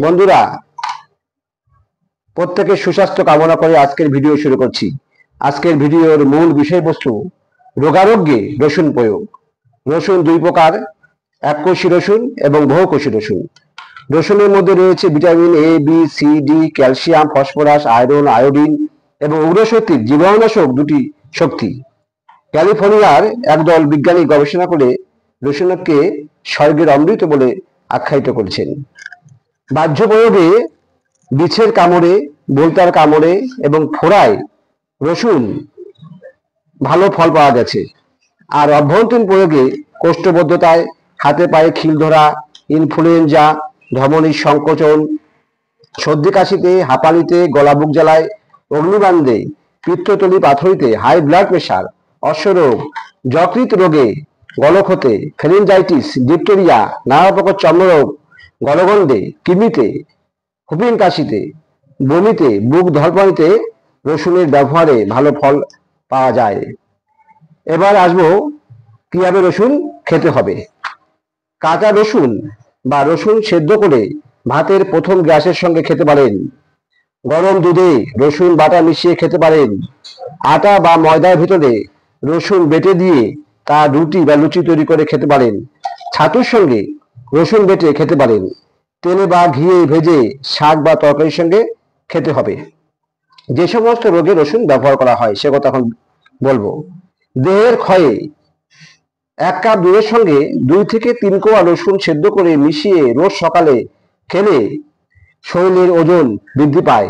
বন্ধুরা, প্রত্যেকের সুস্বাস্থ্য কামনা করে আজকের ভিডিও শুরু করছি। আজকের ভিডিওর মূল বিষয়বস্তু রোগারোগ্যে রসুন প্রয়োগ। রসুন দুই প্রকার, এককোষী রসুন এবং বহুকোষী রসুন। রসুনের মধ্যে রয়েছে vitamin A, B, C, D, calcium, phosphorus, iron, iodine এবং উগ্রশক্তির জীবাণুনাশক দুটি শক্তি। ক্যালিফোর্নিয়ার একদল বিজ্ঞানী গবেষণা করে রসুনকে স্বর্গের অমৃত বলে আখ্যায়িত করেছেন। বাহ্য প্রয়োগে বিছের কামড়ে, বোলতার কামড়ে এবং ফোড়ায় রসুন ভালো ফল পাওয়া গেছে। আর অভ্যন্তরীণ প্রয়োগে কোষ্ঠবদ্ধতায়, হাতে পায়ে খিল ধরা, ইনফ্লুয়েঞ্জা, ধমনীর সংকোচন, সর্দি কাশিতে, হাঁপানিতে, গলা বুক জ্বালায়, অগ্নিবান্ধে, পিত্তথলি পাথরিতে, হাই ব্লাড প্রেশার, অশ্বরোগ, যকৃৎ রোগে, গলক্ষতে, ফেরিনজাইটিস, ডিপথেরিয়া, নানা প্রকার চর্মরোগ, গলগণ্ডে, কৃমিতে, হুপিং কাশিতে, বমিতে, বুক ধড়ফড়ানিতে রসুনের ব্যবহারে ভালো ফল পাওয়া যায়। এবার আসবো কিভাবে রসুন খেতে হবে। কাঁচা রসুন বা রসুন সেদ্ধ করে ভাতের প্রথম গ্রাসের সঙ্গে খেতে পারেন। গরম দুধে রসুন বাটা মিশিয়ে খেতে পারেন। আটা বা ময়দার ভিতরে রসুন বেটে দিয়ে তা রুটি বা লুচি তৈরি করে খেতে পারেন। ছাতুর সঙ্গে রসুন বেটে খেতে পারেন। তেলে বা ঘিয়ে ভেজে শাক বা তরকারির সঙ্গে খেতে হবে। যে সমস্ত রোগে রসুন ব্যবহার করা হয় সে কথা এখন বলবো। দেহের ক্ষয়ে 1 কাপ দুধের সঙ্গে 2 থেকে 3 কোয়া রসুন সেদ্ধ করে মিশিয়ে রোজ সকালে খেলে শরীরের ওজন বৃদ্ধি পায়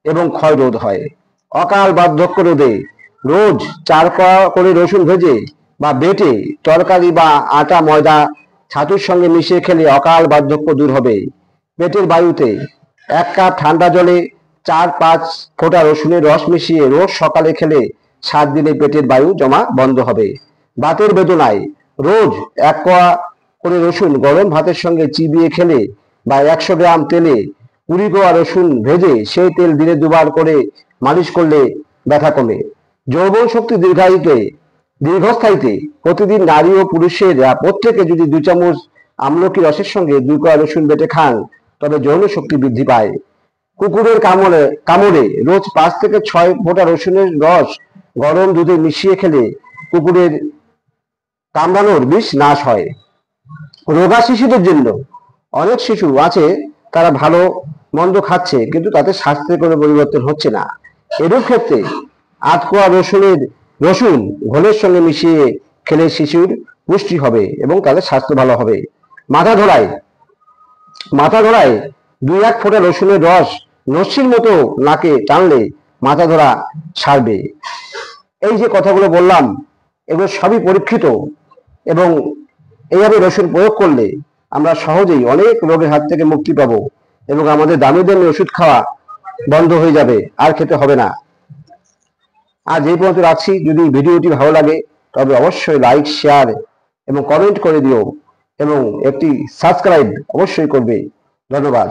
এবং ক্ষয় রোধ হয়। অকাল বার্ধক্য রোধে রোজ 4 কোয়া করে রসুন ভেজে বা বেটে তরকারি বা আটা ময়দা ছাতুর সঙ্গে মিশিয়ে খেলে অকাল বার্ধক্য দূর হবে। পেটের বায়ুতে 1 কাপ ঠান্ডা জলে 4-5 ফোঁটা রসুনের রস মিশিয়ে রোজ সকালে খেলে 7 দিনে পেটের বায়ু জমা বন্ধ হবে। বাতের বেদনায় রোজ 1 কোয়া করে রসুন গরম ভাতের সঙ্গে চিবিয়ে খেলে বা 100 গ্রাম তেলে 20 কোয়া রসুন ভেজে সেই তেল দিনে 2 বার করে মালিশ করলে ব্যথা কমে। যৌবন শক্তি দীর্ঘস্থায়ীতে প্রতিদিন নারী ও পুরুষের প্রত্যেকে যদি 2 চামচ আমলকি রসের সঙ্গে 2 কোয়া রসুন বেটে খান তবে যৌন শক্তি বৃদ্ধি পায়। কুকুরের কামড়ে রোজ 5 থেকে 6 ফোঁটা রসুনের রস গরম দুধে মিশিয়ে খেলে কুকুরের কামড়ানোর বিষ নাশ হয়। রোগা শিশুদের জন্য অনেক শিশু আছে তারা ভালো মন্দ খাচ্ছে কিন্তু তাদের স্বাস্থ্যের কোনো পরিবর্তন হচ্ছে না। এরূপ ক্ষেত্রে 8 কোয়া রসুন ঘোলের সঙ্গে মিশিয়ে খেলে শিশুর পুষ্টি হবে এবং তাদের স্বাস্থ্য ভালো হবে। মাথা ধরায় 2-1 ফোঁটা রসুনের রস নস্যির মতো নাকে টানলে মাথা ধরা সারবে। এই যে কথাগুলো বললাম এগুলো সবই পরীক্ষিত এবং এইভাবে রসুন প্রয়োগ করলে আমরা সহজেই অনেক রোগের হাত থেকে মুক্তি পাবো এবং আমাদের দামি দামি ওষুধ খাওয়া বন্ধ হয়ে যাবে, আর খেতে হবে না। আজ এই পর্যন্ত রাখছি। যদি ভিডিওটি ভালো লাগে তবে অবশ্যই লাইক, শেয়ার এবং কমেন্ট করে দিও এবং একটি সাবস্ক্রাইব অবশ্যই করবে। ধন্যবাদ।